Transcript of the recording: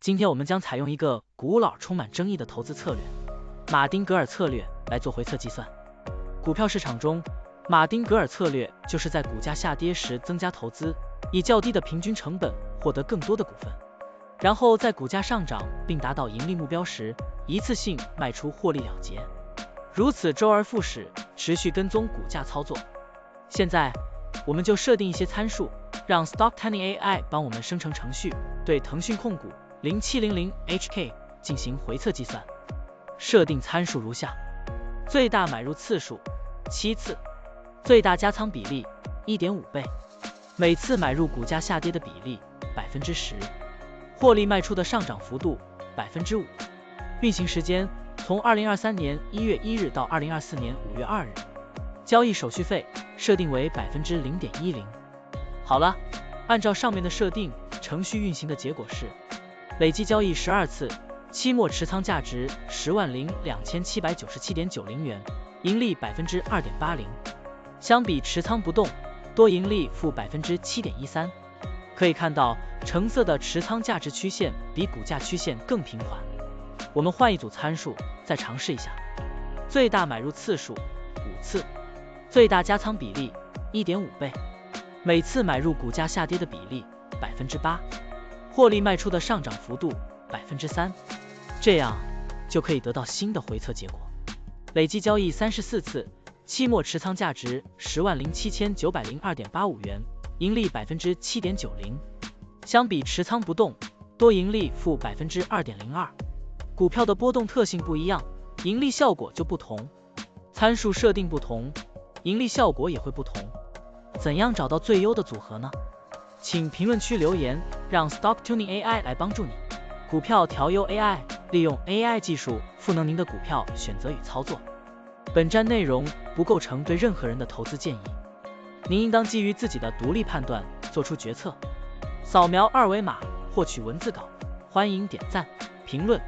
今天我们将采用一个古老、充满争议的投资策略——马丁格尔策略来做回测计算。股票市场中，马丁格尔策略就是在股价下跌时增加投资，以较低的平均成本获得更多的股份，然后在股价上涨并达到盈利目标时，一次性卖出获利了结。如此周而复始，持续跟踪股价操作。现在，我们就设定一些参数，让 Stocktiny AI 帮我们生成程序，对腾讯控股0700HK 进行回测计算。设定参数如下：最大买入次数7次，最大加仓比例 1.5 倍，每次买入股价下跌的比例 10%， 获利卖出的上涨幅度 5%， 运行时间从2023年1月1日到2024年5月2日，交易手续费设定为 0.10%。 好了，按照上面的设定，程序运行的结果是累计交易12次，期末持仓价值10,2797.90元，盈利 2.80%， 相比持仓不动，多盈利负 7.13%。 可以看到，橙色的持仓价值曲线比股价曲线更平缓。我们换一组参数，再尝试一下。最大买入次数5次，最大加仓比例 1.5 倍，每次买入股价下跌的比例 8%， 获利卖出的上涨幅度 3%， 这样就可以得到新的回测结果。累计交易34次，期末持仓价值10,007,902.85元，盈利 7.90%， 相比持仓不动，多盈利负 2.02%。 股票的波动特性不一样，盈利效果就不同，参数设定不同，盈利效果也会不同。怎样找到最优的组合呢？请评论区留言，让 Stocktiny AI 来帮助你。股票调优 AI， 利用 AI 技术赋能您的股票选择与操作。本站内容不构成对任何人的投资建议，您应当基于自己的独立判断做出决策。扫描二维码获取文字稿，欢迎点赞、评论。